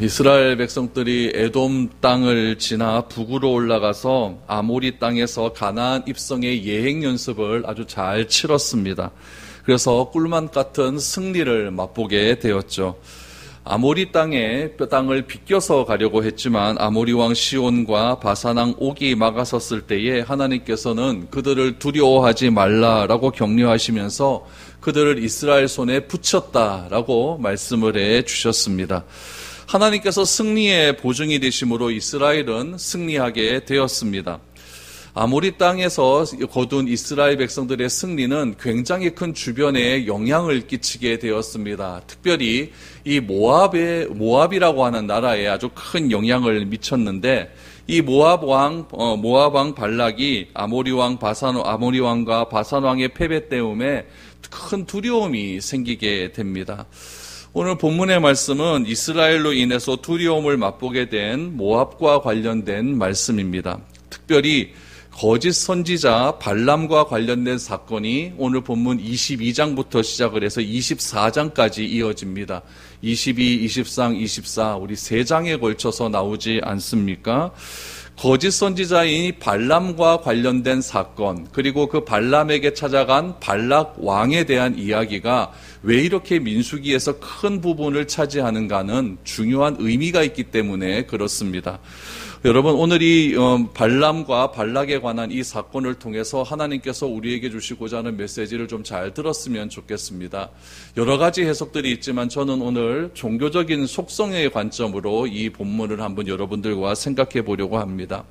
이스라엘 백성들이 에돔 땅을 지나 북으로 올라가서 아모리 땅에서 가나안 입성의 예행 연습을 아주 잘 치렀습니다. 그래서 꿀맛 같은 승리를 맛보게 되었죠. 아모리 땅을 비껴서 가려고 했지만 아모리 왕 시온과 바산 왕 옥이 막아섰을 때에 하나님께서는 그들을 두려워하지 말라라고 격려하시면서 그들을 이스라엘 손에 붙였다라고 말씀을 해 주셨습니다. 하나님께서 승리의 보증이 되심으로 이스라엘은 승리하게 되었습니다. 아모리 땅에서 거둔 이스라엘 백성들의 승리는 굉장히 큰 주변에 영향을 끼치게 되었습니다. 특별히 이 모압이라고 하는 나라에 아주 큰 영향을 미쳤는데, 이 모압 왕 발락이 아모리 왕과 바산 왕의 패배 때문에 큰 두려움이 생기게 됩니다. 오늘 본문의 말씀은 이스라엘로 인해서 두려움을 맛보게 된 모압과 관련된 말씀입니다. 특별히 거짓 선지자 발람과 관련된 사건이 오늘 본문 22장부터 시작을 해서 24장까지 이어집니다. 22, 23, 24 우리 3장에 걸쳐서 나오지 않습니까? 거짓 선지자인 발람과 관련된 사건, 그리고 그 발람에게 찾아간 발락 왕에 대한 이야기가 왜 이렇게 민수기에서 큰 부분을 차지하는가는 중요한 의미가 있기 때문에 그렇습니다. 여러분, 오늘 이 발람과 발락에 관한 이 사건을 통해서 하나님께서 우리에게 주시고자 하는 메시지를 좀 잘 들었으면 좋겠습니다. 여러 가지 해석들이 있지만 저는 오늘 종교적인 속성의 관점으로 이 본문을 한번 여러분들과 생각해 보려고 합니다.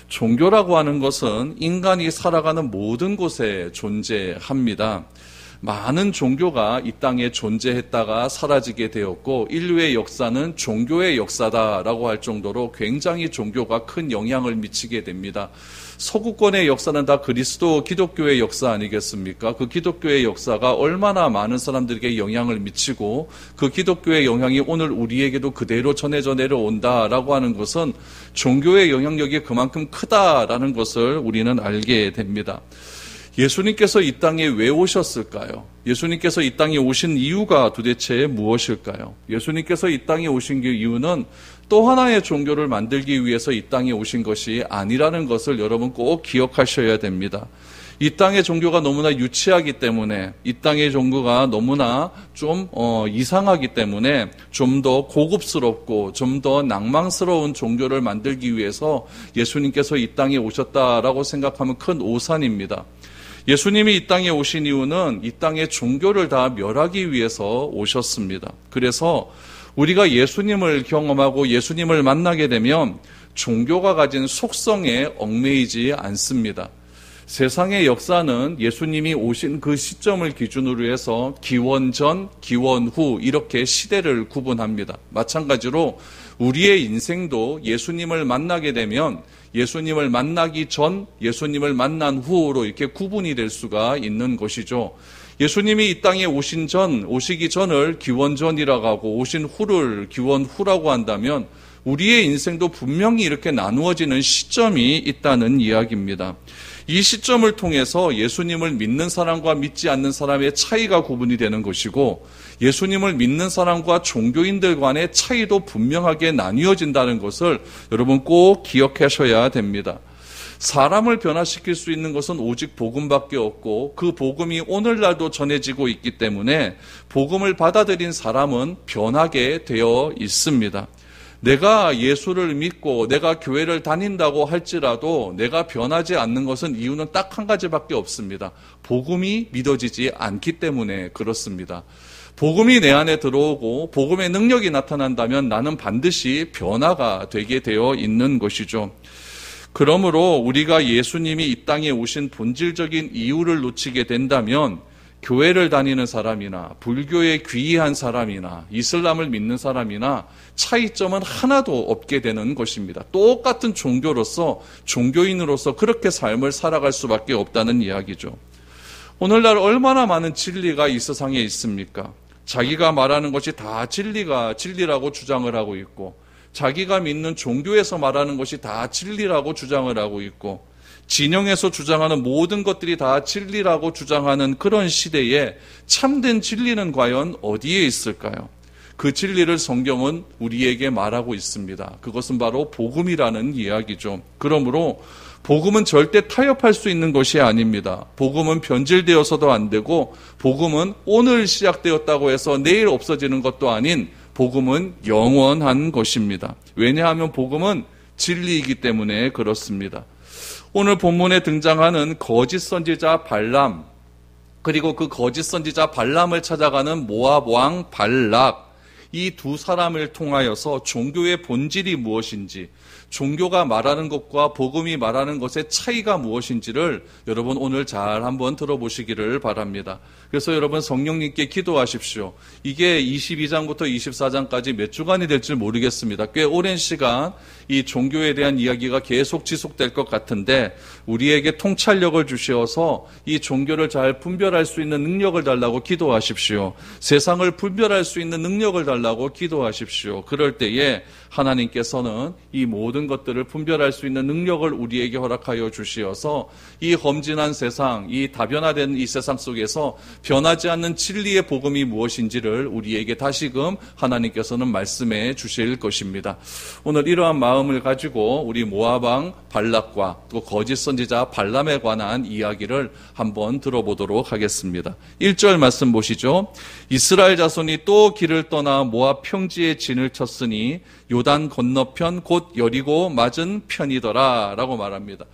종교라고 하는 것은 인간이 살아가는 모든 곳에 존재합니다. 많은 종교가 이 땅에 존재했다가 사라지게 되었고, 인류의 역사는 종교의 역사다라고 할 정도로 굉장히 종교가 큰 영향을 미치게 됩니다. 서구권의 역사는 다 기독교의 역사 아니겠습니까? 그 기독교의 역사가 얼마나 많은 사람들에게 영향을 미치고 그 기독교의 영향이 오늘 우리에게도 그대로 전해져 내려온다라고 하는 것은 종교의 영향력이 그만큼 크다라는 것을 우리는 알게 됩니다. 예수님께서 이 땅에 왜 오셨을까요? 예수님께서 이 땅에 오신 이유가 도대체 무엇일까요? 예수님께서 이 땅에 오신 그 이유는 또 하나의 종교를 만들기 위해서 이 땅에 오신 것이 아니라는 것을 여러분 꼭 기억하셔야 됩니다. 이 땅의 종교가 너무나 유치하기 때문에, 이 땅의 종교가 너무나 좀 이상하기 때문에 좀 더 고급스럽고 좀 더 낭만스러운 종교를 만들기 위해서 예수님께서 이 땅에 오셨다라고 생각하면 큰 오산입니다. 예수님이 이 땅에 오신 이유는 이 땅의 종교를 다 멸하기 위해서 오셨습니다. 그래서 우리가 예수님을 경험하고 예수님을 만나게 되면 종교가 가진 속성에 얽매이지 않습니다. 세상의 역사는 예수님이 오신 그 시점을 기준으로 해서 기원 전, 기원 후 이렇게 시대를 구분합니다. 마찬가지로 우리의 인생도 예수님을 만나게 되면 예수님을 만나기 전, 예수님을 만난 후로 이렇게 구분이 될 수가 있는 것이죠. 예수님이 이 땅에 오시기 전을 기원 전이라고 하고 오신 후를 기원 후라고 한다면 우리의 인생도 분명히 이렇게 나누어지는 시점이 있다는 이야기입니다. 이 시점을 통해서 예수님을 믿는 사람과 믿지 않는 사람의 차이가 구분이 되는 것이고, 예수님을 믿는 사람과 종교인들 간의 차이도 분명하게 나뉘어진다는 것을 여러분 꼭 기억하셔야 됩니다. 사람을 변화시킬 수 있는 것은 오직 복음밖에 없고, 그 복음이 오늘날도 전해지고 있기 때문에 복음을 받아들인 사람은 변하게 되어 있습니다. 내가 예수를 믿고 내가 교회를 다닌다고 할지라도 내가 변하지 않는 것은 이유는 딱 한 가지밖에 없습니다. 복음이 믿어지지 않기 때문에 그렇습니다. 복음이 내 안에 들어오고 복음의 능력이 나타난다면 나는 반드시 변화가 되게 되어 있는 것이죠. 그러므로 우리가 예수님이 이 땅에 오신 본질적인 이유를 놓치게 된다면 교회를 다니는 사람이나 불교에 귀의한 사람이나 이슬람을 믿는 사람이나 차이점은 하나도 없게 되는 것입니다. 똑같은 종교로서, 종교인으로서 그렇게 삶을 살아갈 수밖에 없다는 이야기죠. 오늘날 얼마나 많은 진리가 이 세상에 있습니까? 자기가 말하는 것이 다 진리라고 주장을 하고 있고, 자기가 믿는 종교에서 말하는 것이 다 진리라고 주장을 하고 있고, 진영에서 주장하는 모든 것들이 다 진리라고 주장하는 그런 시대에 참된 진리는 과연 어디에 있을까요? 그 진리를 성경은 우리에게 말하고 있습니다. 그것은 바로 복음이라는 이야기죠. 그러므로 복음은 절대 타협할 수 있는 것이 아닙니다. 복음은 변질되어서도 안 되고, 복음은 오늘 시작되었다고 해서 내일 없어지는 것도 아닌, 복음은 영원한 것입니다. 왜냐하면 복음은 진리이기 때문에 그렇습니다. 오늘 본문에 등장하는 거짓 선지자 발람, 그리고 그 거짓 선지자 발람을 찾아가는 모압 왕 발락, 이 두 사람을 통하여서 종교의 본질이 무엇인지, 종교가 말하는 것과 복음이 말하는 것의 차이가 무엇인지를 여러분 오늘 잘 한번 들어보시기를 바랍니다. 그래서 여러분 성령님께 기도하십시오. 이게 22장부터 24장까지 몇 주간이 될지 모르겠습니다. 꽤 오랜 시간 이 종교에 대한 이야기가 계속 지속될 것 같은데, 우리에게 통찰력을 주시어서 이 종교를 잘 분별할 수 있는 능력을 달라고 기도하십시오. 세상을 분별할 수 있는 능력을 달라고 기도하십시오. 그럴 때에 하나님께서는 이 모든 것들을 분별할 수 있는 능력을 우리에게 허락하여 주시어서 이 험진한 세상, 이 다변화된 이 세상 속에서 변하지 않는 진리의 복음이 무엇인지를 우리에게 다시금 하나님께서는 말씀해 주실 것입니다. 오늘 이러한 마음을 가지고 우리 모압 왕 발락과 또 거짓 선지자 발람에 관한 이야기를 한번 들어보도록 하겠습니다. 1절 말씀 보시죠. 이스라엘 자손이 또 길을 떠나 모압 평지에 진을 쳤으니 요단 건너편 곧 여리고 맞은 편이더라 라고 말합니다.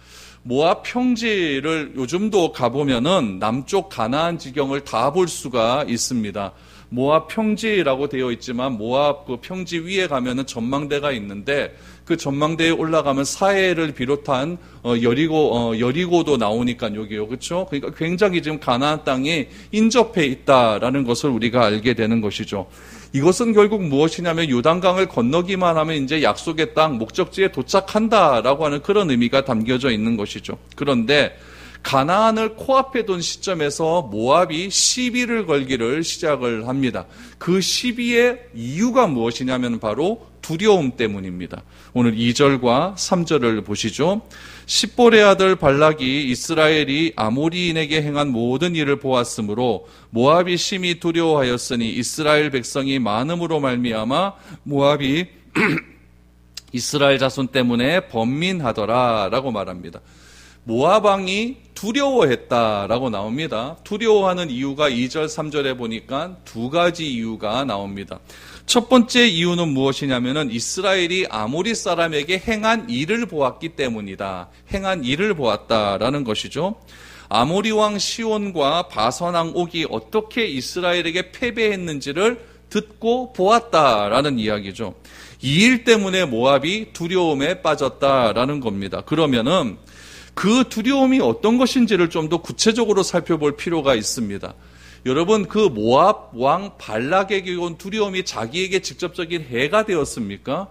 모압 평지를 요즘도 가보면은 남쪽 가나안 지경을 다 볼 수가 있습니다. 모압 평지라고 되어 있지만 모압 그 평지 위에 가면은 전망대가 있는데, 그 전망대에 올라가면 사해를 비롯한 여리고도 나오니까 여기요, 그렇죠? 그러니까 굉장히 지금 가나안 땅에 인접해 있다라는 것을 우리가 알게 되는 것이죠. 이것은 결국 무엇이냐면 요단강을 건너기만 하면 이제 약속의 땅, 목적지에 도착한다라고 하는 그런 의미가 담겨져 있는 것이죠. 그런데 가나안을 코앞에 둔 시점에서 모압이 시비를 걸기를 시작을 합니다. 그 시비의 이유가 무엇이냐면 바로 두려움 때문입니다. 오늘 2절과 3절을 보시죠. 십볼의 아들 발락이 이스라엘이 아모리인에게 행한 모든 일을 보았으므로 모압이 심히 두려워하였으니 이스라엘 백성이 많음으로 말미암아 모압이 이스라엘 자손 때문에 번민하더라 라고 말합니다. 모압 왕이 두려워했다라고 나옵니다. 두려워하는 이유가 2절, 3절에 보니까 두 가지 이유가 나옵니다. 첫 번째 이유는 무엇이냐면은 이스라엘이 아모리 사람에게 행한 일을 보았기 때문이다. 행한 일을 보았다라는 것이죠. 아모리 왕 시온과 바산 왕 옥이 어떻게 이스라엘에게 패배했는지를 듣고 보았다라는 이야기죠. 이 일 때문에 모압이 두려움에 빠졌다라는 겁니다. 그러면은 그 두려움이 어떤 것인지를 좀 더 구체적으로 살펴볼 필요가 있습니다. 여러분, 그 모압 왕 발락에게 온 두려움이 자기에게 직접적인 해가 되었습니까?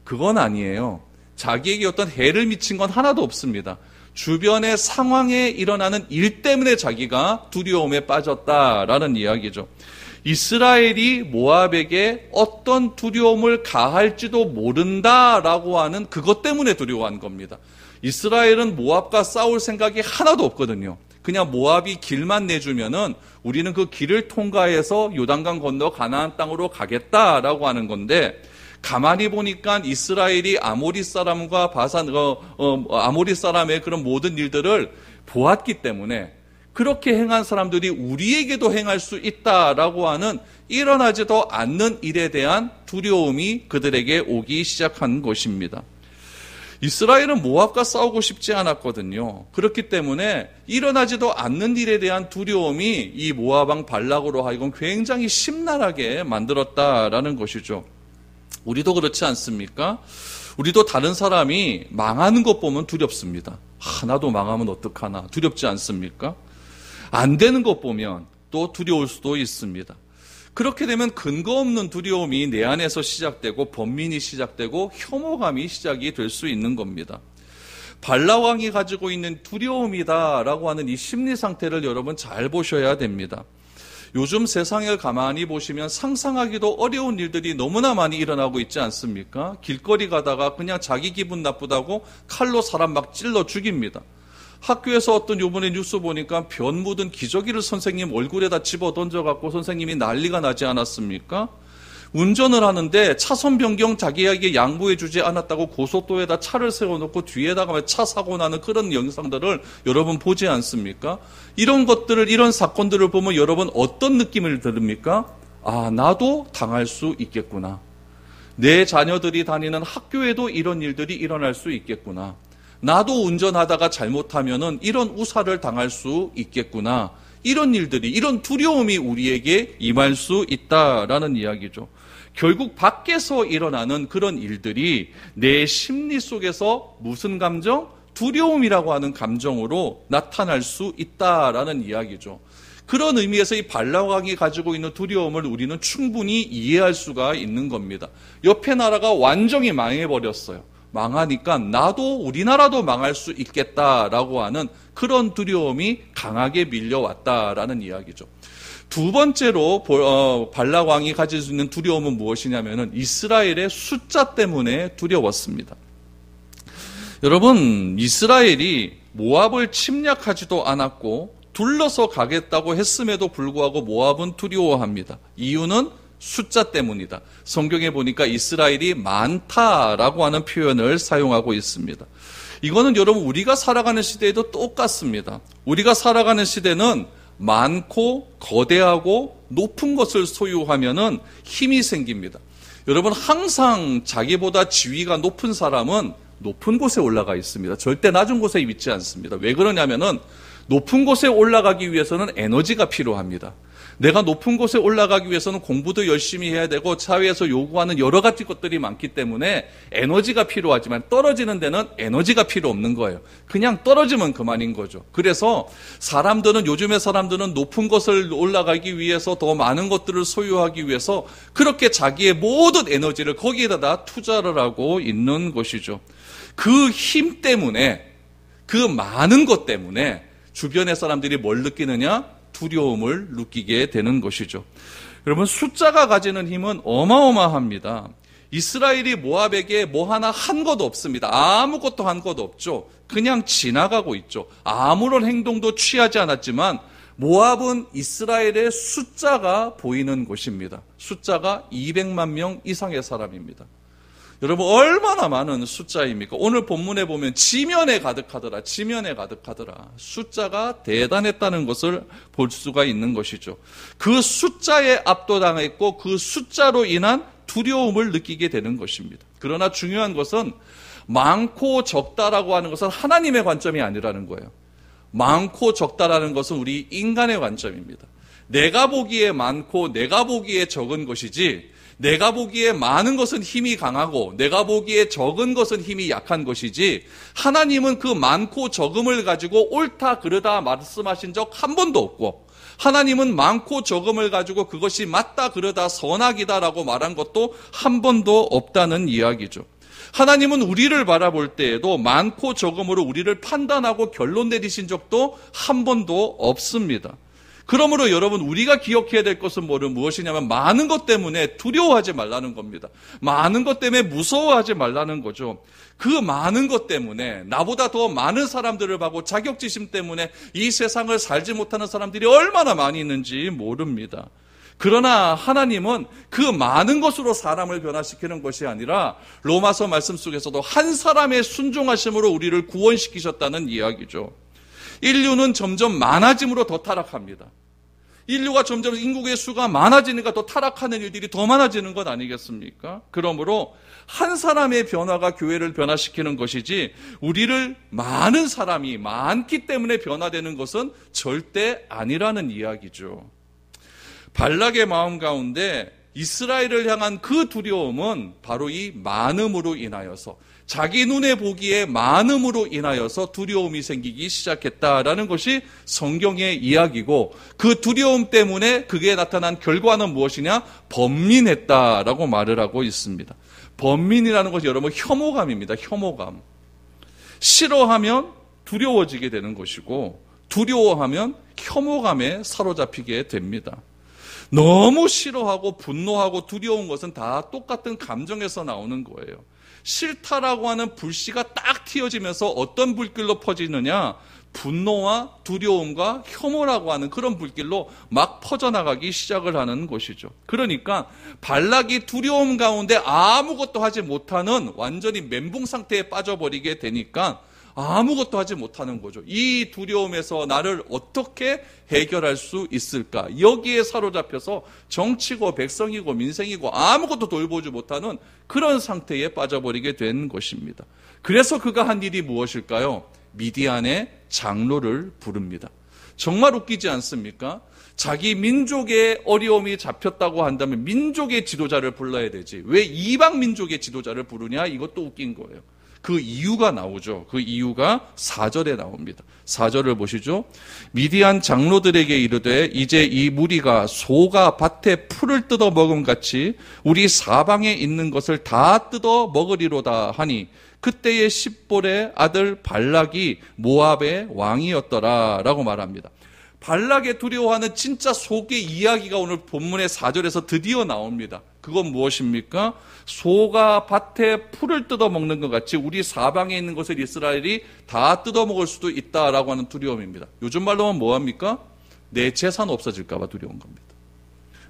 그건 아니에요. 자기에게 어떤 해를 미친 건 하나도 없습니다. 주변의 상황에 일어나는 일 때문에 자기가 두려움에 빠졌다라는 이야기죠. 이스라엘이 모압에게 어떤 두려움을 가할지도 모른다라고 하는 그것 때문에 두려워한 겁니다. 이스라엘은 모압과 싸울 생각이 하나도 없거든요. 그냥 모압이 길만 내주면은 우리는 그 길을 통과해서 요단강 건너 가나안 땅으로 가겠다라고 하는 건데, 가만히 보니까 이스라엘이 아모리 사람과 아모리 사람의 그런 모든 일들을 보았기 때문에 그렇게 행한 사람들이 우리에게도 행할 수 있다라고 하는 일어나지도 않는 일에 대한 두려움이 그들에게 오기 시작한 것입니다. 이스라엘은 모압과 싸우고 싶지 않았거든요. 그렇기 때문에 일어나지도 않는 일에 대한 두려움이 이 모압 왕 발락으로 하여금 굉장히 심란하게 만들었다라는 것이죠. 우리도 그렇지 않습니까? 우리도 다른 사람이 망하는 것 보면 두렵습니다. 나도 망하면 어떡하나 두렵지 않습니까? 안 되는 것 보면 또 두려울 수도 있습니다. 그렇게 되면 근거 없는 두려움이 내 안에서 시작되고 번민이 시작되고 혐오감이 시작이 될 수 있는 겁니다. 발락 왕이 가지고 있는 두려움이다라고 하는 이 심리 상태를 여러분 잘 보셔야 됩니다. 요즘 세상을 가만히 보시면 상상하기도 어려운 일들이 너무나 많이 일어나고 있지 않습니까? 길거리 가다가 그냥 자기 기분 나쁘다고 칼로 사람 막 찔러 죽입니다. 학교에서 어떤 요번에 뉴스 보니까 변 묻은 기저귀를 선생님 얼굴에다 집어 던져갖고 선생님이 난리가 나지 않았습니까? 운전을 하는데 차선 변경 자기에게 양보해 주지 않았다고 고속도로에다 차를 세워놓고 뒤에다가 차 사고 나는 그런 영상들을 여러분 보지 않습니까? 이런 것들을, 이런 사건들을 보면 여러분 어떤 느낌을 들습니까? 아, 나도 당할 수 있겠구나. 내 자녀들이 다니는 학교에도 이런 일들이 일어날 수 있겠구나. 나도 운전하다가 잘못하면은 이런 우사를 당할 수 있겠구나. 이런 일들이, 이런 두려움이 우리에게 임할 수 있다라는 이야기죠. 결국 밖에서 일어나는 그런 일들이 내 심리 속에서 무슨 감정? 두려움이라고 하는 감정으로 나타날 수 있다라는 이야기죠. 그런 의미에서 이 발락 왕이 가지고 있는 두려움을 우리는 충분히 이해할 수가 있는 겁니다. 옆에 나라가 완전히 망해버렸어요. 망하니까 나도, 우리나라도 망할 수 있겠다라고 하는 그런 두려움이 강하게 밀려왔다라는 이야기죠. 두 번째로 발락 왕이 가질 수 있는 두려움은 무엇이냐면은 이스라엘의 숫자 때문에 두려웠습니다. 여러분, 이스라엘이 모압을 침략하지도 않았고 둘러서 가겠다고 했음에도 불구하고 모압은 두려워합니다. 이유는 숫자 때문이다. 성경에 보니까 이스라엘이 많다라고 하는 표현을 사용하고 있습니다. 이거는 여러분 우리가 살아가는 시대에도 똑같습니다. 우리가 살아가는 시대는 많고 거대하고 높은 것을 소유하면은 힘이 생깁니다. 여러분 항상 자기보다 지위가 높은 사람은 높은 곳에 올라가 있습니다. 절대 낮은 곳에 있지 않습니다. 왜 그러냐면은 높은 곳에 올라가기 위해서는 에너지가 필요합니다. 내가 높은 곳에 올라가기 위해서는 공부도 열심히 해야 되고 사회에서 요구하는 여러 가지 것들이 많기 때문에 에너지가 필요하지만 떨어지는 데는 에너지가 필요 없는 거예요. 그냥 떨어지면 그만인 거죠. 그래서 요즘의 사람들은 높은 곳을 올라가기 위해서 더 많은 것들을 소유하기 위해서 그렇게 자기의 모든 에너지를 거기에다 투자를 하고 있는 것이죠. 그 힘 때문에, 그 많은 것 때문에 주변의 사람들이 뭘 느끼느냐? 두려움을 느끼게 되는 것이죠. 여러분 숫자가 가지는 힘은 어마어마합니다. 이스라엘이 모압에게 뭐 하나 한 것도 없습니다. 아무것도 한 것도 없죠. 그냥 지나가고 있죠. 아무런 행동도 취하지 않았지만 모압은 이스라엘의 숫자가 보이는 곳입니다. 숫자가 200만 명 이상의 사람입니다. 여러분 얼마나 많은 숫자입니까? 오늘 본문에 보면 지면에 가득하더라. 숫자가 대단했다는 것을 볼 수가 있는 것이죠. 그 숫자에 압도당했고 그 숫자로 인한 두려움을 느끼게 되는 것입니다. 그러나 중요한 것은 많고 적다라고 하는 것은 하나님의 관점이 아니라는 거예요. 많고 적다라는 것은 우리 인간의 관점입니다. 내가 보기에 많고 내가 보기에 적은 것이지 내가 보기에 많은 것은 힘이 강하고 내가 보기에 적은 것은 힘이 약한 것이지 하나님은 그 많고 적음을 가지고 옳다 그르다 말씀하신 적 한 번도 없고 하나님은 많고 적음을 가지고 그것이 맞다 그르다 선악이다라고 말한 것도 한 번도 없다는 이야기죠. 하나님은 우리를 바라볼 때에도 많고 적음으로 우리를 판단하고 결론 내리신 적도 한 번도 없습니다. 그러므로 여러분 우리가 기억해야 될 것은 무엇이냐면 많은 것 때문에 두려워하지 말라는 겁니다. 많은 것 때문에 무서워하지 말라는 거죠. 그 많은 것 때문에 나보다 더 많은 사람들을 보고 자격지심 때문에 이 세상을 살지 못하는 사람들이 얼마나 많이 있는지 모릅니다. 그러나 하나님은 그 많은 것으로 사람을 변화시키는 것이 아니라 로마서 말씀 속에서도 한 사람의 순종하심으로 우리를 구원시키셨다는 이야기죠. 인류는 점점 많아짐으로 더 타락합니다. 인류가 점점 인구의 수가 많아지니까 더 타락하는 일들이 더 많아지는 것 아니겠습니까? 그러므로 한 사람의 변화가 교회를 변화시키는 것이지 우리를 많은 사람이 많기 때문에 변화되는 것은 절대 아니라는 이야기죠. 발락의 마음 가운데 이스라엘을 향한 그 두려움은 바로 이 많음으로 인하여서 자기 눈에 보기에 많음으로 인하여서 두려움이 생기기 시작했다라는 것이 성경의 이야기고 그 두려움 때문에 그게 나타난 결과는 무엇이냐? 번민했다라고 말을 하고 있습니다. 번민이라는 것이 여러분 혐오감입니다. 혐오감. 싫어하면 두려워지게 되는 것이고 두려워하면 혐오감에 사로잡히게 됩니다. 너무 싫어하고 분노하고 두려운 것은 다 똑같은 감정에서 나오는 거예요. 싫다라고 하는 불씨가 딱 튀어지면서 어떤 불길로 퍼지느냐? 분노와 두려움과 혐오라고 하는 그런 불길로 막 퍼져나가기 시작을 하는 것이죠. 그러니까 발락이 두려움 가운데 아무것도 하지 못하는 완전히 멘붕 상태에 빠져버리게 되니까 아무것도 하지 못하는 거죠. 이 두려움에서 나를 어떻게 해결할 수 있을까? 여기에 사로잡혀서 정치고 백성이고 민생이고 아무것도 돌보지 못하는 그런 상태에 빠져버리게 된 것입니다. 그래서 그가 한 일이 무엇일까요? 미디안의 장로를 부릅니다. 정말 웃기지 않습니까? 자기 민족의 어려움이 잡혔다고 한다면 민족의 지도자를 불러야 되지. 왜 이방 민족의 지도자를 부르냐? 이것도 웃긴 거예요. 그 이유가 나오죠. 그 이유가 4절에 나옵니다. 4절을 보시죠. 미디안 장로들에게 이르되 이제 이 무리가 소가 밭에 풀을 뜯어 먹음같이 우리 사방에 있는 것을 다 뜯어 먹으리로다 하니 그때의 십볼의 아들 발락이 모압의 왕이었더라 라고 말합니다. 발락의 두려워하는 진짜 속의 이야기가 오늘 본문의 4절에서 드디어 나옵니다. 그건 무엇입니까? 소가 밭에 풀을 뜯어먹는 것 같이 우리 사방에 있는 것을 이스라엘이 다 뜯어먹을 수도 있다라고 하는 두려움입니다. 요즘 말로 하면 뭐합니까? 내 재산 없어질까 봐 두려운 겁니다.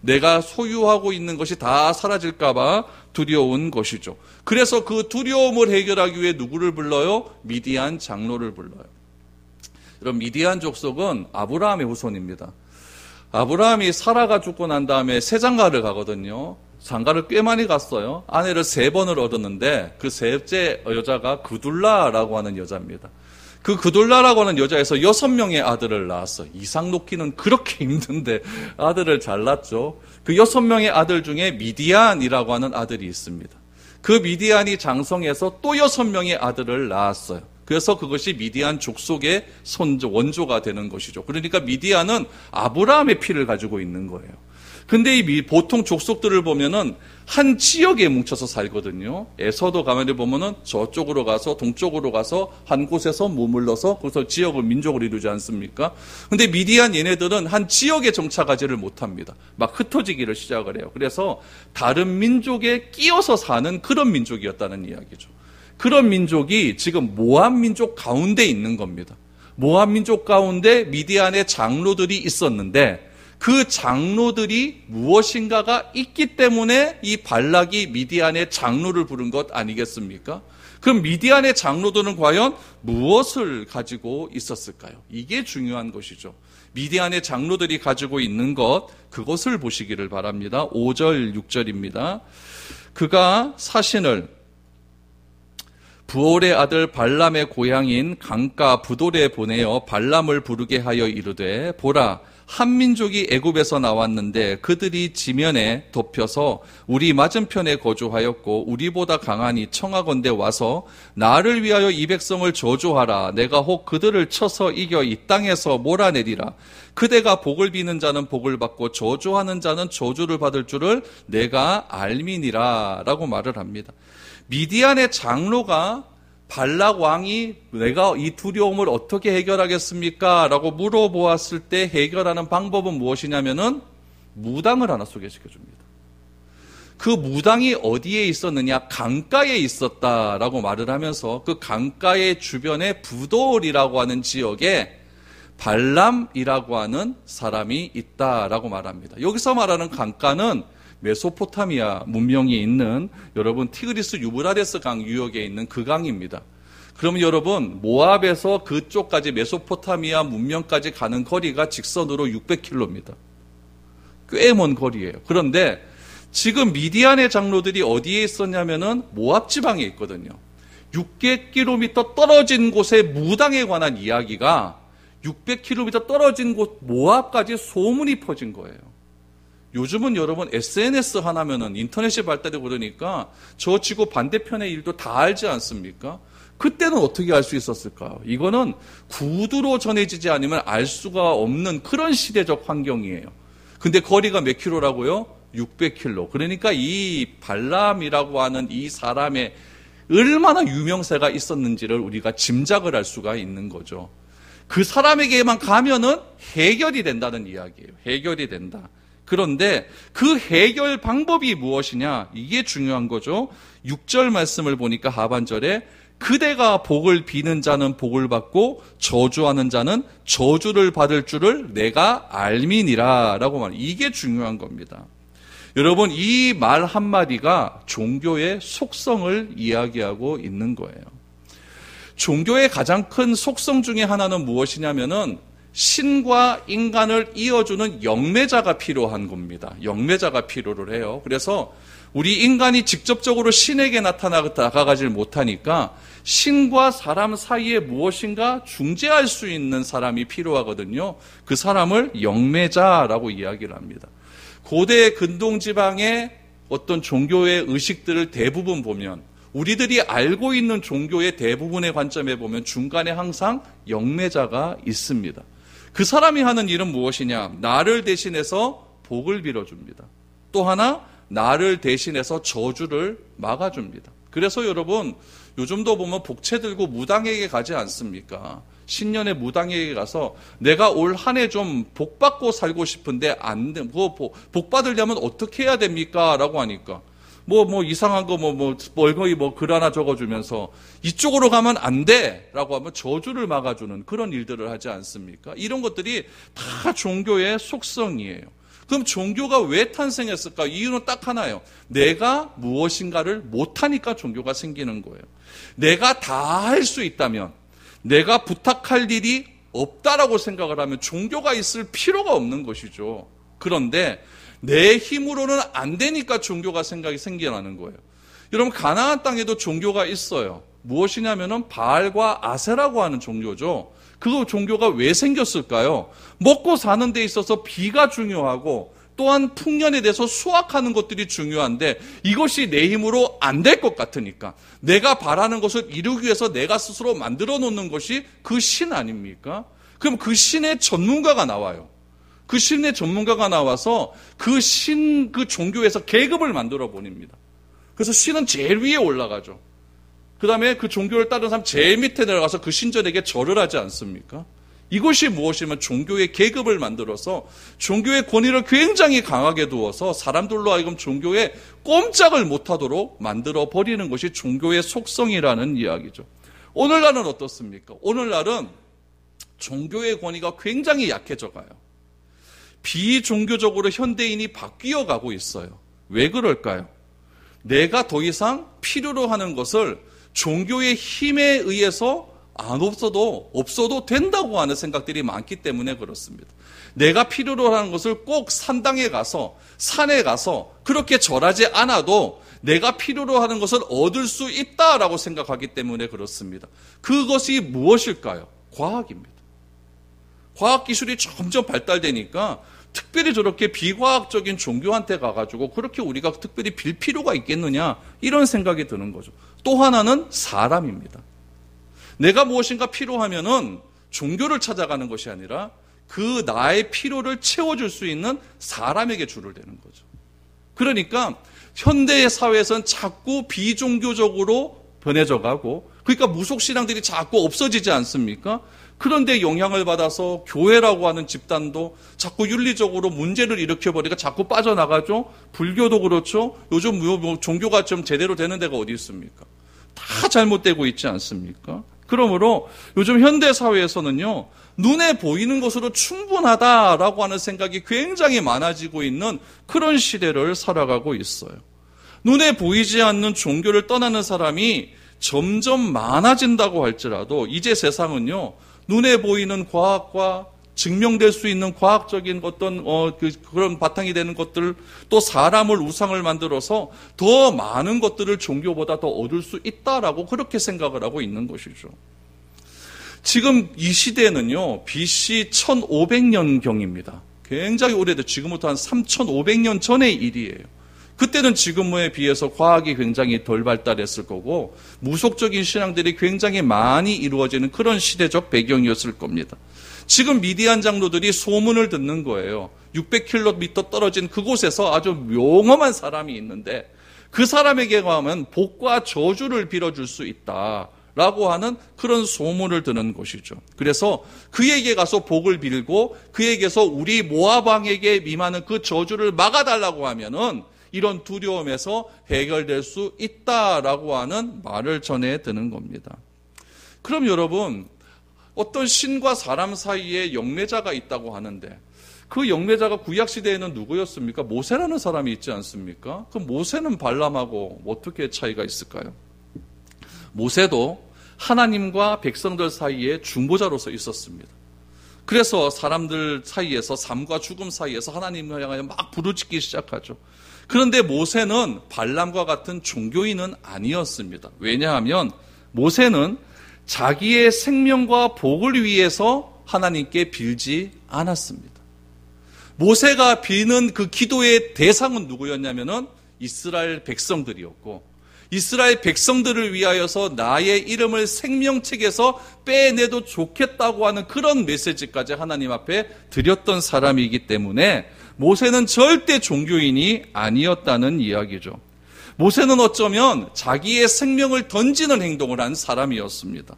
내가 소유하고 있는 것이 다 사라질까 봐 두려운 것이죠. 그래서 그 두려움을 해결하기 위해 누구를 불러요? 미디안 장로를 불러요. 여러분, 미디안 족속은 아브라함의 후손입니다. 아브라함이 사라가 죽고 난 다음에 새 장가를 가거든요. 장가를 꽤 많이 갔어요. 아내를 3번을 얻었는데 그 셋째 여자가 그둘라라고 하는 여자입니다. 그 그둘라라고 하는 여자에서 6명의 아들을 낳았어요. 이상 놓기는 그렇게 힘든데 아들을 잘 낳죠. 그 6명의 아들 중에 미디안이라고 하는 아들이 있습니다. 그 미디안이 장성해서 또 6명의 아들을 낳았어요. 그래서 그것이 미디안 족속의 원조가 되는 것이죠. 그러니까 미디안은 아브라함의 피를 가지고 있는 거예요. 근데 이 보통 족속들을 보면은 한 지역에 뭉쳐서 살거든요. 에서도 가만히 보면은 저쪽으로 가서 동쪽으로 가서 한 곳에서 머물러서 거기서 지역을 민족을 이루지 않습니까? 근데 미디안 얘네들은 한 지역에 정착하지를 못합니다. 막 흩어지기를 시작을 해요. 그래서 다른 민족에 끼어서 사는 그런 민족이었다는 이야기죠. 그런 민족이 지금 모압 민족 가운데 있는 겁니다. 모압 민족 가운데 미디안의 장로들이 있었는데 그 장로들이 무엇인가가 있기 때문에 이 발락이 미디안의 장로를 부른 것 아니겠습니까? 그럼 미디안의 장로들은 과연 무엇을 가지고 있었을까요? 이게 중요한 것이죠. 미디안의 장로들이 가지고 있는 것, 그것을 보시기를 바랍니다. 5절, 6절입니다. 그가 사신을 부올의 아들 발람의 고향인 강가 부돌에 보내어 발람을 부르게 하여 이르되 보라 한 민족이 애굽에서 나왔는데 그들이 지면에 덮여서 우리 맞은편에 거주하였고 우리보다 강하니 청하건대 와서 나를 위하여 이 백성을 저주하라. 내가 혹 그들을 쳐서 이겨 이 땅에서 몰아내리라. 그대가 복을 비는 자는 복을 받고 저주하는 자는 저주를 받을 줄을 내가 알미니라 라고 말을 합니다. 미디안의 장로가 발락 왕이 내가 이 두려움을 어떻게 해결하겠습니까? 라고 물어보았을 때 해결하는 방법은 무엇이냐면은 무당을 하나 소개시켜 줍니다. 그 무당이 어디에 있었느냐? 강가에 있었다라고 말을 하면서 그 강가의 주변에 부돌이라고 하는 지역에 발람이라고 하는 사람이 있다라고 말합니다. 여기서 말하는 강가는 메소포타미아 문명이 있는 여러분 티그리스 유브라데스 강 유역에 있는 그 강입니다. 그러면 여러분 모압에서 그쪽까지 메소포타미아 문명까지 가는 거리가 직선으로 600km입니다. 꽤 먼 거리예요. 그런데 지금 미디안의 장로들이 어디에 있었냐면은 모압 지방에 있거든요. 600km 떨어진 곳의 무당에 관한 이야기가 600km 떨어진 곳 모압까지 소문이 퍼진 거예요. 요즘은 여러분 SNS 하나면은 인터넷이 발달되고 그러니까 저 지구 반대편의 일도 다 알지 않습니까? 그때는 어떻게 알 수 있었을까요? 이거는 구두로 전해지지 않으면 알 수가 없는 그런 시대적 환경이에요. 근데 거리가 몇 킬로라고요? 600km. 그러니까 이 발람이라고 하는 이 사람의 얼마나 유명세가 있었는지를 우리가 짐작을 할 수가 있는 거죠. 그 사람에게만 가면은 해결이 된다는 이야기예요. 해결이 된다. 그런데 그 해결 방법이 무엇이냐? 이게 중요한 거죠. 6절 말씀을 보니까 하반절에 그대가 복을 비는 자는 복을 받고 저주하는 자는 저주를 받을 줄을 내가 알미니라 라고 말해요. 이게 중요한 겁니다. 여러분, 이 말 한마디가 종교의 속성을 이야기하고 있는 거예요. 종교의 가장 큰 속성 중에 하나는 무엇이냐면은 신과 인간을 이어주는 영매자가 필요한 겁니다. 영매자가 필요를 해요. 그래서 우리 인간이 직접적으로 신에게 다가가질 못하니까 신과 사람 사이에 무엇인가 중재할 수 있는 사람이 필요하거든요. 그 사람을 영매자라고 이야기를 합니다. 고대 근동지방의 어떤 종교의 의식들을 대부분 보면 우리들이 알고 있는 종교의 대부분의 관점에 보면 중간에 항상 영매자가 있습니다. 그 사람이 하는 일은 무엇이냐? 나를 대신해서 복을 빌어줍니다. 또 하나, 나를 대신해서 저주를 막아줍니다. 그래서 여러분, 요즘도 보면 복채 들고 무당에게 가지 않습니까? 신년에 무당에게 가서 내가 올 한 해 좀 복 받고 살고 싶은데 안 돼. 복 받으려면 어떻게 해야 됩니까? 라고 하니까 이상한 거 멀거이 글 하나 적어주면서 이쪽으로 가면 안 돼! 라고 하면 저주를 막아주는 그런 일들을 하지 않습니까? 이런 것들이 다 종교의 속성이에요. 그럼 종교가 왜 탄생했을까? 이유는 딱 하나예요. 내가 무엇인가를 못하니까 종교가 생기는 거예요. 내가 다 할 수 있다면, 내가 부탁할 일이 없다라고 생각을 하면 종교가 있을 필요가 없는 것이죠. 그런데 내 힘으로는 안 되니까 종교가 생겨나는 거예요. 여러분, 가나안 땅에도 종교가 있어요. 무엇이냐면은 바알과 아세라고 하는 종교죠. 그 종교가 왜 생겼을까요? 먹고 사는 데 있어서 비가 중요하고 또한 풍년에 대해서 수확하는 것들이 중요한데 이것이 내 힘으로 안 될 것 같으니까 내가 바라는 것을 이루기 위해서 내가 스스로 만들어 놓는 것이 그 신 아닙니까? 그럼 그 신의 전문가가 나와요. 그 신의 전문가가 나와서 그 종교에서 계급을 만들어 보냅니다. 그래서 신은 제일 위에 올라가죠. 그 다음에 그 종교를 따르는 사람 제일 밑에 내려가서 그 신전에게 절을 하지 않습니까? 이것이 무엇이면 종교의 계급을 만들어서 종교의 권위를 굉장히 강하게 두어서 사람들로 하여금 종교에 꼼짝을 못하도록 만들어 버리는 것이 종교의 속성이라는 이야기죠. 오늘날은 어떻습니까? 오늘날은 종교의 권위가 굉장히 약해져 가요. 비종교적으로 현대인이 바뀌어 가고 있어요. 왜 그럴까요? 내가 더 이상 필요로 하는 것을 종교의 힘에 의해서 없어도 된다고 하는 생각들이 많기 때문에 그렇습니다. 내가 필요로 하는 것을 꼭 산당에 가서, 산에 가서 그렇게 절하지 않아도 내가 필요로 하는 것을 얻을 수 있다라고 생각하기 때문에 그렇습니다. 그것이 무엇일까요? 과학입니다. 과학기술이 점점 발달되니까 특별히 저렇게 비과학적인 종교한테 가가지고 그렇게 우리가 특별히 빌 필요가 있겠느냐 이런 생각이 드는 거죠. 또 하나는 사람입니다. 내가 무엇인가 필요하면은 종교를 찾아가는 것이 아니라 그 나의 필요를 채워줄 수 있는 사람에게 줄을 대는 거죠. 그러니까 현대의 사회에서는 자꾸 비종교적으로 변해져 가고 그러니까 무속신앙들이 자꾸 없어지지 않습니까? 그런데 영향을 받아서 교회라고 하는 집단도 자꾸 윤리적으로 문제를 일으켜버리니까 자꾸 빠져나가죠. 불교도 그렇죠. 요즘 종교가 좀 제대로 되는 데가 어디 있습니까? 다 잘못되고 있지 않습니까? 그러므로 요즘 현대사회에서는요, 눈에 보이는 것으로 충분하다라고 하는 생각이 굉장히 많아지고 있는 그런 시대를 살아가고 있어요. 눈에 보이지 않는 종교를 떠나는 사람이 점점 많아진다고 할지라도 이제 세상은요, 눈에 보이는 과학과 증명될 수 있는 과학적인 어떤 그런 바탕이 되는 것들 또 사람을 우상을 만들어서 더 많은 것들을 종교보다 더 얻을 수 있다라고 그렇게 생각을 하고 있는 것이죠. 지금 이 시대는요, BC 1500년경입니다. 굉장히 오래돼 지금부터 한 3500년 전의 일이에요. 그때는 지금에 비해서 과학이 굉장히 덜 발달했을 거고 무속적인 신앙들이 굉장히 많이 이루어지는 그런 시대적 배경이었을 겁니다. 지금 미디안 장로들이 소문을 듣는 거예요. 600km 떨어진 그곳에서 아주 명엄한 사람이 있는데 그 사람에게 가면 복과 저주를 빌어줄 수 있다 라고 하는 그런 소문을 듣는 것이죠. 그래서 그에게 가서 복을 빌고 그에게서 우리 모압 왕에게 임하는 그 저주를 막아달라고 하면은 이런 두려움에서 해결될 수 있다라고 하는 말을 전해 드는 겁니다. 그럼 여러분, 어떤 신과 사람 사이에 영매자가 있다고 하는데 그 영매자가 구약시대에는 누구였습니까? 모세라는 사람이 있지 않습니까? 그럼 모세는 발람하고 어떻게 차이가 있을까요? 모세도 하나님과 백성들 사이에 중보자로서 있었습니다. 그래서 사람들 사이에서 삶과 죽음 사이에서 하나님을 향하여 막 부르짖기 시작하죠. 그런데 모세는 발람과 같은 종교인은 아니었습니다. 왜냐하면 모세는 자기의 생명과 복을 위해서 하나님께 빌지 않았습니다. 모세가 비는 그 기도의 대상은 누구였냐면은 이스라엘 백성들이었고, 이스라엘 백성들을 위하여서 나의 이름을 생명책에서 빼내도 좋겠다고 하는 그런 메시지까지 하나님 앞에 드렸던 사람이기 때문에 모세는 절대 종교인이 아니었다는 이야기죠. 모세는 어쩌면 자기의 생명을 던지는 행동을 한 사람이었습니다.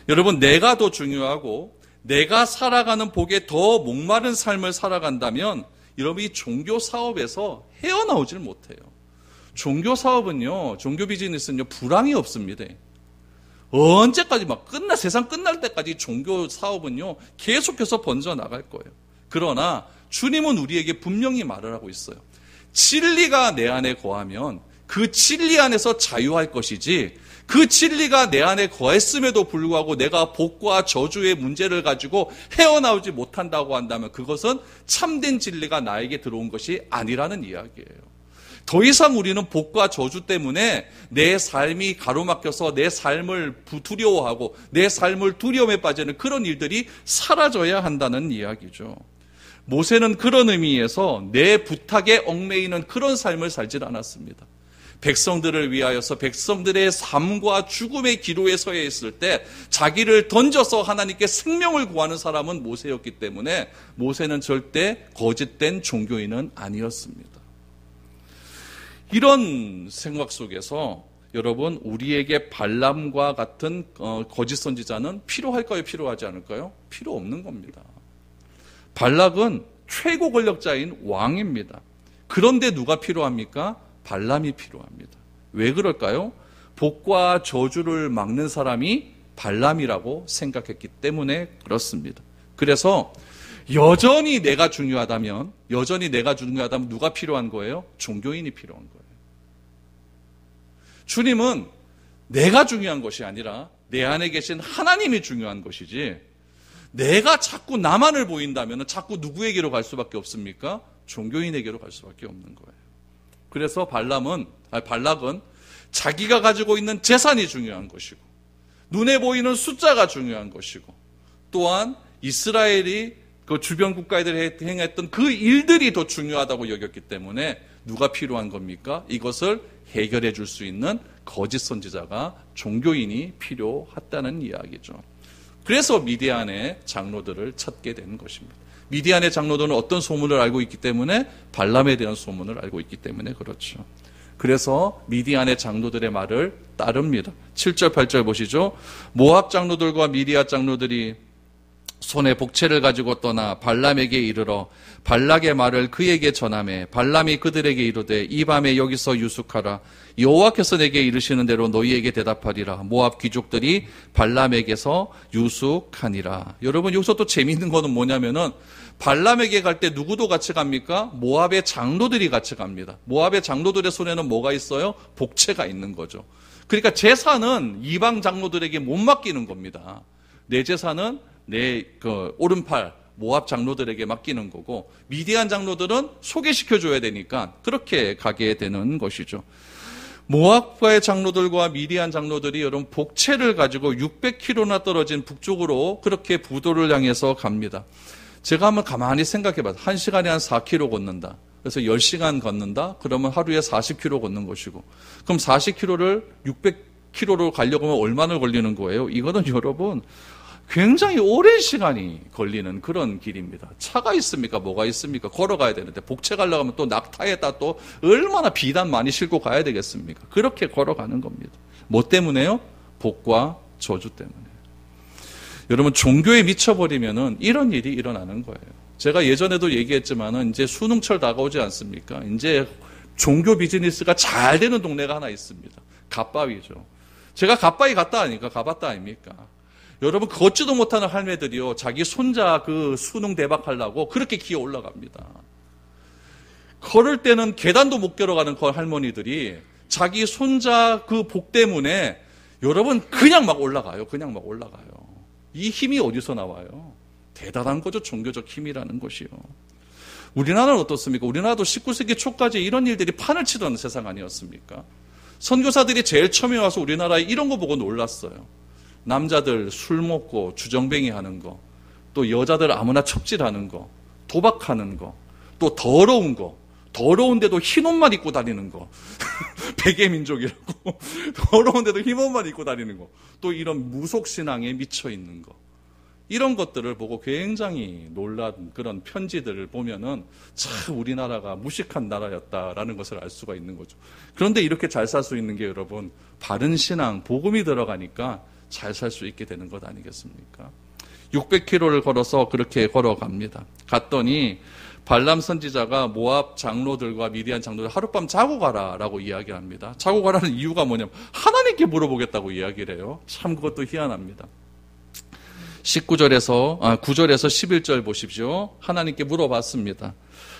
여러분, 내가 더 중요하고 내가 살아가는 복에 더 목마른 삶을 살아간다면 여러분 이 종교 사업에서 헤어나오질 못해요. 종교 사업은요, 종교 비즈니스는요, 불황이 없습니다. 언제까지 세상 끝날 때까지 종교 사업은요, 계속해서 번져나갈 거예요. 그러나 주님은 우리에게 분명히 말을 하고 있어요. 진리가 내 안에 거하면 그 진리 안에서 자유할 것이지, 그 진리가 내 안에 거했음에도 불구하고 내가 복과 저주의 문제를 가지고 헤어나오지 못한다고 한다면 그것은 참된 진리가 나에게 들어온 것이 아니라는 이야기예요. 더 이상 우리는 복과 저주 때문에 내 삶이 가로막혀서 내 삶을 두려워하고 내 삶을 두려움에 빠지는 그런 일들이 사라져야 한다는 이야기죠. 모세는 그런 의미에서 내 부탁에 얽매이는 그런 삶을 살질 않았습니다. 백성들을 위하여서 백성들의 삶과 죽음의 기로에 서야 있을 때 자기를 던져서 하나님께 생명을 구하는 사람은 모세였기 때문에 모세는 절대 거짓된 종교인은 아니었습니다. 이런 생각 속에서 여러분, 우리에게 발람과 같은 거짓 선지자는 필요할까요? 필요하지 않을까요? 필요 없는 겁니다. 발락은 최고 권력자인 왕입니다. 그런데 누가 필요합니까? 발람이 필요합니다. 왜 그럴까요? 복과 저주를 막는 사람이 발람이라고 생각했기 때문에 그렇습니다. 그래서 여전히 내가 중요하다면 누가 필요한 거예요? 종교인이 필요한 거예요. 주님은 내가 중요한 것이 아니라 내 안에 계신 하나님이 중요한 것이지, 내가 자꾸 나만을 보인다면 자꾸 누구에게로 갈 수밖에 없습니까? 종교인에게로 갈 수밖에 없는 거예요. 그래서 발락은 자기가 가지고 있는 재산이 중요한 것이고, 눈에 보이는 숫자가 중요한 것이고, 또한 이스라엘이 그 주변 국가들이 행했던 그 일들이 더 중요하다고 여겼기 때문에 누가 필요한 겁니까? 이것을 해결해 줄 수 있는 거짓 선지자가, 종교인이 필요하다는 이야기죠. 그래서 미디안의 장로들을 찾게 된 것입니다. 미디안의 장로들은 어떤 소문을 알고 있기 때문에? 발람에 대한 소문을 알고 있기 때문에 그렇죠. 그래서 미디안의 장로들의 말을 따릅니다. 7절 8절 보시죠. 모압 장로들과 미디안 장로들이 손에 복채를 가지고 떠나 발람에게 이르러 발락의 말을 그에게 전하매 발람이 그들에게 이르되 이 밤에 여기서 유숙하라. 여호와께서 내게 이르시는 대로 너희에게 대답하리라. 모압 귀족들이 발람에게서 유숙하니라. 여러분, 여기서 또 재미있는 거는 뭐냐면은 발람에게 갈 때 누구도 같이 갑니까? 모압의 장로들이 같이 갑니다. 모압의 장로들의 손에는 뭐가 있어요? 복채가 있는 거죠. 그러니까 제사는 이방 장로들에게 못 맡기는 겁니다. 내 제사는 내 오른팔 모압 장로들에게 맡기는 거고, 미디안 장로들은 소개시켜줘야 되니까 그렇게 가게 되는 것이죠. 모압과의 장로들과 미디안 장로들이 여러분 복채를 가지고 600km나 떨어진 북쪽으로 그렇게 부도를 향해서 갑니다. 제가 한번 가만히 생각해봐요. 1시간에 한 4km 걷는다. 그래서 10시간 걷는다? 그러면 하루에 40km 걷는 것이고, 그럼 40km를 600km로 가려고 하면 얼마나 걸리는 거예요? 이거는 여러분 굉장히 오랜 시간이 걸리는 그런 길입니다. 차가 있습니까? 뭐가 있습니까? 걸어가야 되는데, 복채 가려고 하면 또 낙타에다 또 얼마나 비단 많이 싣고 가야 되겠습니까? 그렇게 걸어가는 겁니다. 뭐 때문에요? 복과 저주 때문에. 여러분, 종교에 미쳐버리면은 이런 일이 일어나는 거예요. 제가 예전에도 얘기했지만은 이제 수능철 다가오지 않습니까? 이제 종교 비즈니스가 잘 되는 동네가 하나 있습니다. 갓바위죠. 제가 갓바위 갔다 하니까 가봤다 아닙니까? 여러분, 걷지도 못하는 할매들이요, 자기 손자 그 수능 대박하려고 그렇게 기어 올라갑니다. 걸을 때는 계단도 못 걸어가는 그 할머니들이 자기 손자 그 복 때문에 여러분 그냥 막 올라가요. 그냥 막 올라가요. 이 힘이 어디서 나와요? 대단한 거죠. 종교적 힘이라는 것이요. 우리나라는 어떻습니까? 우리나라도 19세기 초까지 이런 일들이 판을 치던 세상 아니었습니까? 선교사들이 제일 처음에 와서 우리나라에 이런 거 보고 놀랐어요. 남자들 술 먹고 주정뱅이 하는 거, 또 여자들 아무나 첩질하는 거, 도박하는 거, 또 더러운 거, 더러운데도 흰 옷만 입고 다니는 거, 베개민족이라고 더러운데도 흰 옷만 입고 다니는 거, 또 이런 무속신앙에 미쳐 있는 거, 이런 것들을 보고 굉장히 놀란 그런 편지들을 보면은 참 우리나라가 무식한 나라였다라는 것을 알 수가 있는 거죠. 그런데 이렇게 잘 살 수 있는 게 여러분, 바른 신앙, 복음이 들어가니까 잘 살 수 있게 되는 것 아니겠습니까? 600km를 걸어서 그렇게 걸어갑니다. 갔더니 발람 선지자가 모압 장로들과 미디안 장로들 하룻밤 자고 가라라고 이야기합니다. 자고 가라는 이유가 뭐냐면 하나님께 물어보겠다고 이야기를 해요. 참 그것도 희한합니다. 9절에서 11절 보십시오. 하나님께 물어봤습니다.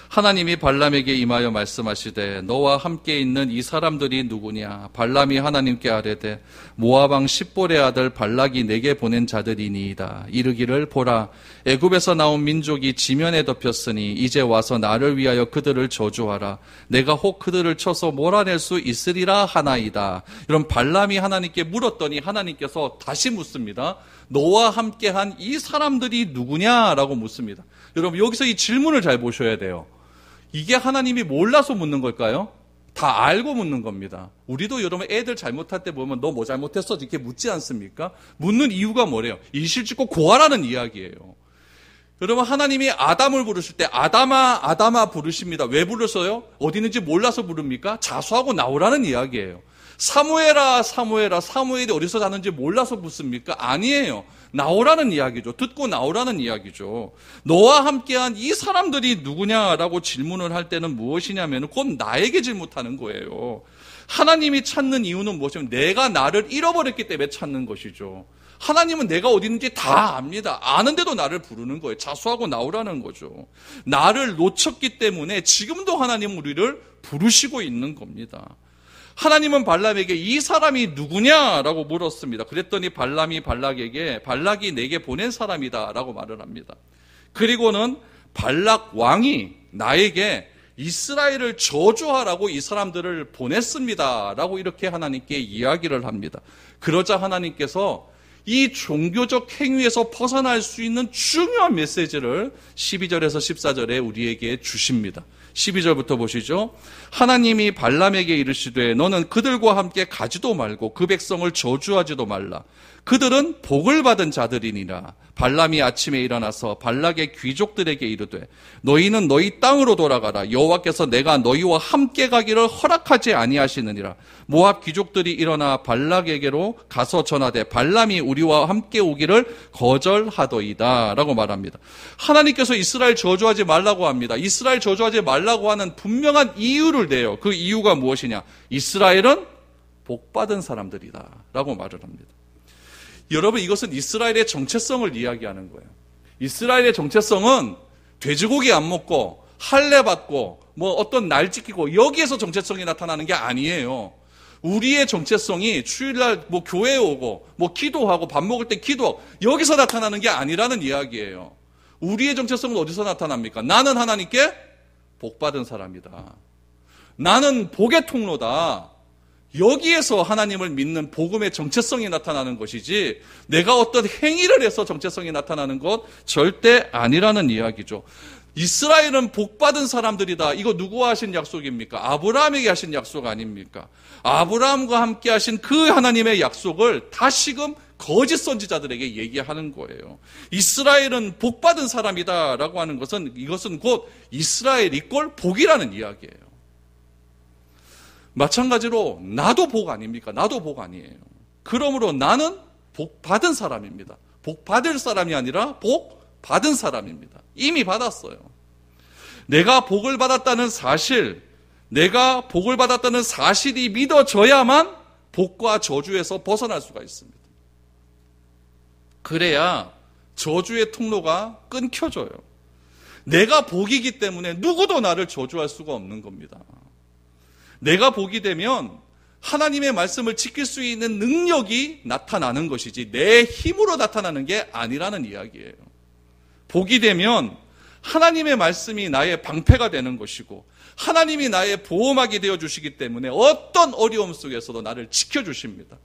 하나님이 발람에게 임하여 말씀하시되 너와 함께 있는 이 사람들이 누구냐? 발람이 하나님께 아뢰되 모압 왕 십볼의 아들 발락이 내게 보낸 자들이니이다. 이르기를 보라, 애굽에서 나온 민족이 지면에 덮였으니 이제 와서 나를 위하여 그들을 저주하라. 내가 혹 그들을 쳐서 몰아낼 수 있으리라 하나이다. 이런 발람이 하나님께 물었더니 하나님께서 다시 묻습니다. 너와 함께한 이 사람들이 누구냐라고 묻습니다. 여러분, 여기서 이 질문을 잘 보셔야 돼요. 이게 하나님이 몰라서 묻는 걸까요? 다 알고 묻는 겁니다. 우리도 여러분 애들 잘못할 때 보면 너 뭐 잘못했어? 이렇게 묻지 않습니까? 묻는 이유가 뭐래요? 일실직고 고하라는 이야기예요. 여러분, 하나님이 아담을 부르실 때 아담아 부르십니다. 왜 부르셔요? 어디 있는지 몰라서 부릅니까? 자수하고 나오라는 이야기예요. 사무엘아 사무엘이 어디서 자는지 몰라서 묻습니까? 아니에요. 나오라는 이야기죠. 듣고 나오라는 이야기죠. 너와 함께한 이 사람들이 누구냐라고 질문을 할 때는 무엇이냐면 곧 나에게 질문하는 거예요. 하나님이 찾는 이유는 무엇이냐면 내가 나를 잃어버렸기 때문에 찾는 것이죠. 하나님은 내가 어디 있는지 다 압니다. 아는데도 나를 부르는 거예요. 자수하고 나오라는 거죠. 나를 놓쳤기 때문에 지금도 하나님은 우리를 부르시고 있는 겁니다. 하나님은 발람에게 이 사람이 누구냐라고 물었습니다. 그랬더니 발람이 발락에게 발락이 내게 보낸 사람이다라고 말을 합니다. 그리고는 발락 왕이 나에게 이스라엘을 저주하라고 이 사람들을 보냈습니다라고 이렇게 하나님께 이야기를 합니다. 그러자 하나님께서 이 종교적 행위에서 벗어날 수 있는 중요한 메시지를 12절에서 14절에 우리에게 주십니다. 12절부터 보시죠. 하나님이 발람에게 이르시되 너는 그들과 함께 가지도 말고 그 백성을 저주하지도 말라. 그들은 복을 받은 자들이니라. 발람이 아침에 일어나서 발락의 귀족들에게 이르되 너희는 너희 땅으로 돌아가라. 여호와께서 내가 너희와 함께 가기를 허락하지 아니하시느니라. 모압 귀족들이 일어나 발락에게로 가서 전하되 발람이 우리와 함께 오기를 거절하더이다 라고 말합니다. 하나님께서 이스라엘 저주하지 말라고 합니다. 이스라엘 저주하지 말라고 하는 분명한 이유를 내요. 그 이유가 무엇이냐? 이스라엘은 복받은 사람들이다 라고 말을 합니다. 여러분, 이것은 이스라엘의 정체성을 이야기하는 거예요. 이스라엘의 정체성은 돼지고기 안 먹고 할례 받고 뭐 어떤 날 지키고 여기에서 정체성이 나타나는 게 아니에요. 우리의 정체성이 주일날 뭐 교회에 오고 뭐 기도하고 밥 먹을 때 기도하고 여기서 나타나는 게 아니라는 이야기예요. 우리의 정체성은 어디서 나타납니까? 나는 하나님께 복받은 사람이다. 나는 복의 통로다. 여기에서 하나님을 믿는 복음의 정체성이 나타나는 것이지 내가 어떤 행위를 해서 정체성이 나타나는 것 절대 아니라는 이야기죠. 이스라엘은 복받은 사람들이다. 이거 누구와 하신 약속입니까? 아브라함에게 하신 약속 아닙니까? 아브라함과 함께 하신 그 하나님의 약속을 다시금 거짓 선지자들에게 얘기하는 거예요. 이스라엘은 복받은 사람이다라고 하는 것은 이것은 곧 이스라엘 이꼴 복이라는 이야기예요. 마찬가지로 나도 복 아닙니까? 나도 복 아니에요. 그러므로 나는 복 받은 사람입니다. 복 받을 사람이 아니라 복 받은 사람입니다. 이미 받았어요. 내가 복을 받았다는 사실, 내가 복을 받았다는 사실이 믿어져야만 복과 저주에서 벗어날 수가 있습니다. 그래야 저주의 통로가 끊겨져요. 내가 복이기 때문에 누구도 나를 저주할 수가 없는 겁니다. 내가 복이 되면 하나님의 말씀을 지킬 수 있는 능력이 나타나는 것이지 내 힘으로 나타나는 게 아니라는 이야기예요. 복이 되면 하나님의 말씀이 나의 방패가 되는 것이고 하나님이 나의 보호막이 되어주시기 때문에 어떤 어려움 속에서도 나를 지켜주십니다.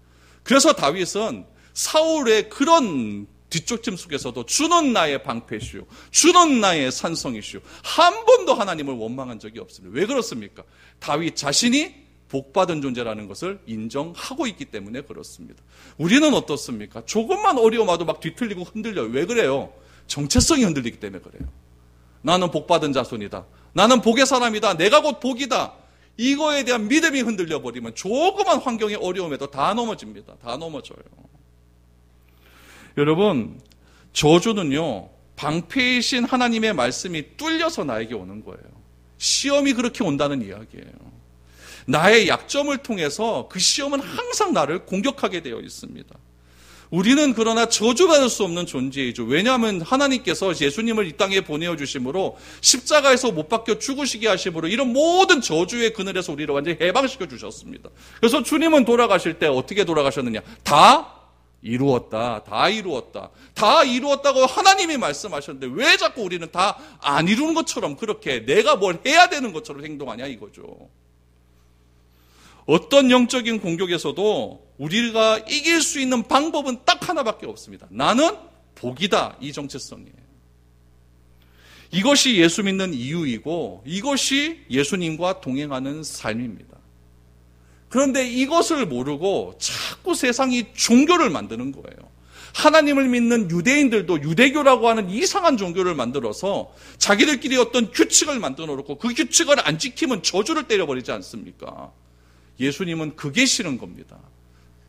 그래서 다윗은 사울의 그런 뒤쫓임 속에서도 주는 나의 방패시오, 주는 나의 산성이시오, 한 번도 하나님을 원망한 적이 없습니다. 왜 그렇습니까? 다윗 자신이 복받은 존재라는 것을 인정하고 있기 때문에 그렇습니다. 우리는 어떻습니까? 조금만 어려움 와도 막 뒤틀리고 흔들려요. 왜 그래요? 정체성이 흔들리기 때문에 그래요. 나는 복받은 자손이다, 나는 복의 사람이다, 내가 곧 복이다, 이거에 대한 믿음이 흔들려버리면 조그만 환경의 어려움에도 다 넘어집니다. 다 넘어져요. 여러분, 저주는요, 방패이신 하나님의 말씀이 뚫려서 나에게 오는 거예요. 시험이 그렇게 온다는 이야기예요. 나의 약점을 통해서 그 시험은 항상 나를 공격하게 되어 있습니다. 우리는 그러나 저주받을 수 없는 존재이죠. 왜냐하면 하나님께서 예수님을 이 땅에 보내어 주심으로 십자가에서 못 박혀 죽으시게 하심으로 이런 모든 저주의 그늘에서 우리를 완전히 해방시켜 주셨습니다. 그래서 주님은 돌아가실 때 어떻게 돌아가셨느냐? 다 이루었다. 다 이루었다. 다 이루었다고 하나님이 말씀하셨는데 왜 자꾸 우리는 다 안 이루는 것처럼 그렇게 내가 뭘 해야 되는 것처럼 행동하냐 이거죠. 어떤 영적인 공격에서도 우리가 이길 수 있는 방법은 딱 하나밖에 없습니다. 나는 복이다. 이 정체성이에요. 이것이 예수 믿는 이유이고 이것이 예수님과 동행하는 삶입니다. 그런데 이것을 모르고 자꾸 세상이 종교를 만드는 거예요. 하나님을 믿는 유대인들도 유대교라고 하는 이상한 종교를 만들어서 자기들끼리 어떤 규칙을 만들어 놓고 그 규칙을 안 지키면 저주를 때려버리지 않습니까? 예수님은 그게 싫은 겁니다.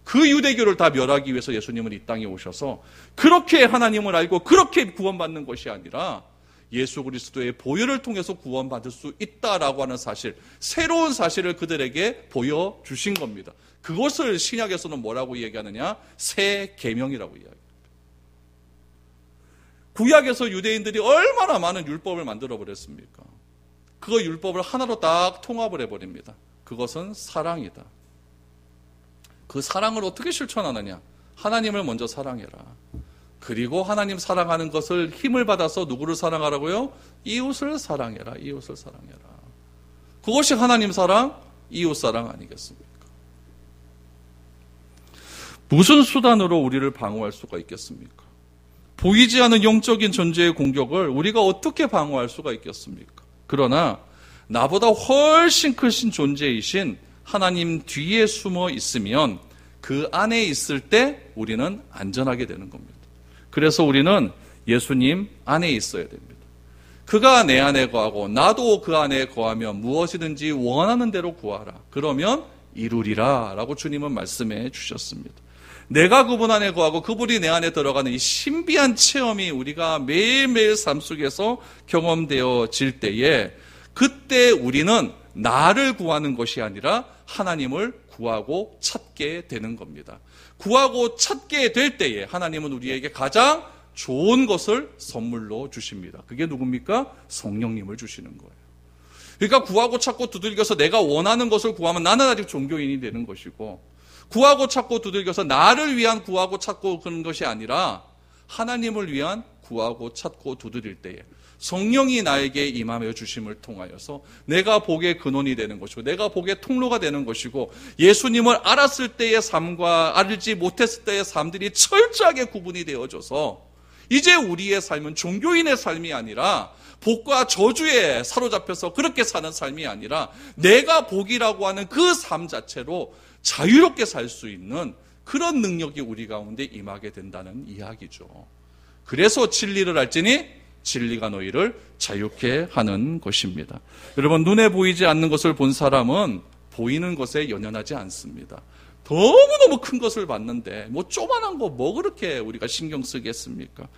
그 유대교를 다 멸하기 위해서 예수님은 이 땅에 오셔서 그렇게 하나님을 알고 그렇게 구원받는 것이 아니라 예수 그리스도의 보혈을 통해서 구원받을 수 있다라고 하는 사실, 새로운 사실을 그들에게 보여주신 겁니다. 그것을 신약에서는 뭐라고 얘기하느냐? 새 계명이라고 이야기합니다. 구약에서 유대인들이 얼마나 많은 율법을 만들어버렸습니까? 그 율법을 하나로 딱 통합을 해버립니다. 그것은 사랑이다. 그 사랑을 어떻게 실천하느냐? 하나님을 먼저 사랑해라. 그리고 하나님 사랑하는 것을 힘을 받아서 누구를 사랑하라고요? 이웃을 사랑해라. 이웃을 사랑해라. 그것이 하나님 사랑, 이웃 사랑 아니겠습니까? 무슨 수단으로 우리를 방어할 수가 있겠습니까? 보이지 않는 영적인 존재의 공격을 우리가 어떻게 방어할 수가 있겠습니까? 그러나 나보다 훨씬 크신 존재이신 하나님 뒤에 숨어 있으면 그 안에 있을 때 우리는 안전하게 되는 겁니다. 그래서 우리는 예수님 안에 있어야 됩니다. 그가 내 안에 거하고 나도 그 안에 거하며 무엇이든지 원하는 대로 구하라. 그러면 이루리라 라고 주님은 말씀해 주셨습니다. 내가 그분 안에 거하고 그분이 내 안에 들어가는 이 신비한 체험이 우리가 매일매일 삶 속에서 경험되어질 때에 그때 우리는 나를 구하는 것이 아니라 하나님을 구하고 찾게 되는 겁니다. 구하고 찾게 될 때에 하나님은 우리에게 가장 좋은 것을 선물로 주십니다. 그게 누굽니까? 성령님을 주시는 거예요. 그러니까 구하고 찾고 두들겨서 내가 원하는 것을 구하면 나는 아직 종교인이 되는 것이고, 구하고 찾고 두들겨서 나를 위한 구하고 찾고 그런 것이 아니라 하나님을 위한 구하고 찾고 두드릴 때에 성령이 나에게 임하여 주심을 통하여서 내가 복의 근원이 되는 것이고 내가 복의 통로가 되는 것이고, 예수님을 알았을 때의 삶과 알지 못했을 때의 삶들이 철저하게 구분이 되어져서 이제 우리의 삶은 종교인의 삶이 아니라 복과 저주에 사로잡혀서 그렇게 사는 삶이 아니라 내가 복이라고 하는 그 삶 자체로 자유롭게 살 수 있는 그런 능력이 우리 가운데 임하게 된다는 이야기죠. 그래서 진리를 알지니 진리가 너희를 자유케 하는 것입니다. 여러분, 눈에 보이지 않는 것을 본 사람은 보이는 것에 연연하지 않습니다. 너무너무 큰 것을 받는데 뭐 조만한 거 뭐 그렇게 우리가 신경 쓰겠습니까?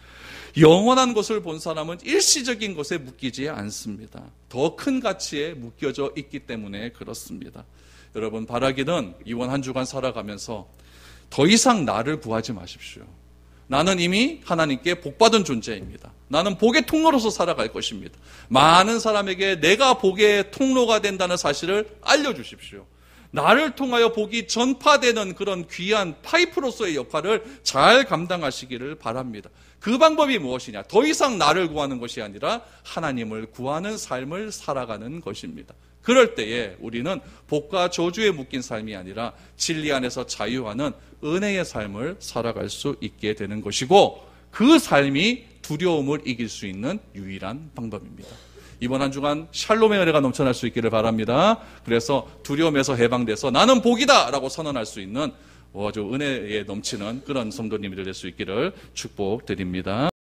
영원한 것을 본 사람은 일시적인 것에 묶이지 않습니다. 더 큰 가치에 묶여져 있기 때문에 그렇습니다. 여러분, 바라기는 이번 한 주간 살아가면서 더 이상 나를 구하지 마십시오. 나는 이미 하나님께 복받은 존재입니다. 나는 복의 통로로서 살아갈 것입니다. 많은 사람에게 내가 복의 통로가 된다는 사실을 알려주십시오. 나를 통하여 복이 전파되는 그런 귀한 파이프로서의 역할을 잘 감당하시기를 바랍니다. 그 방법이 무엇이냐? 더 이상 나를 구하는 것이 아니라 하나님을 구하는 삶을 살아가는 것입니다. 그럴 때에 우리는 복과 저주에 묶인 삶이 아니라 진리 안에서 자유하는 은혜의 삶을 살아갈 수 있게 되는 것이고, 그 삶이 두려움을 이길 수 있는 유일한 방법입니다. 이번 한 주간 샬롬의 은혜가 넘쳐날 수 있기를 바랍니다. 그래서 두려움에서 해방돼서 나는 복이다 라고 선언할 수 있는 아주 은혜에 넘치는 그런 성도님들 될 수 있기를 축복드립니다.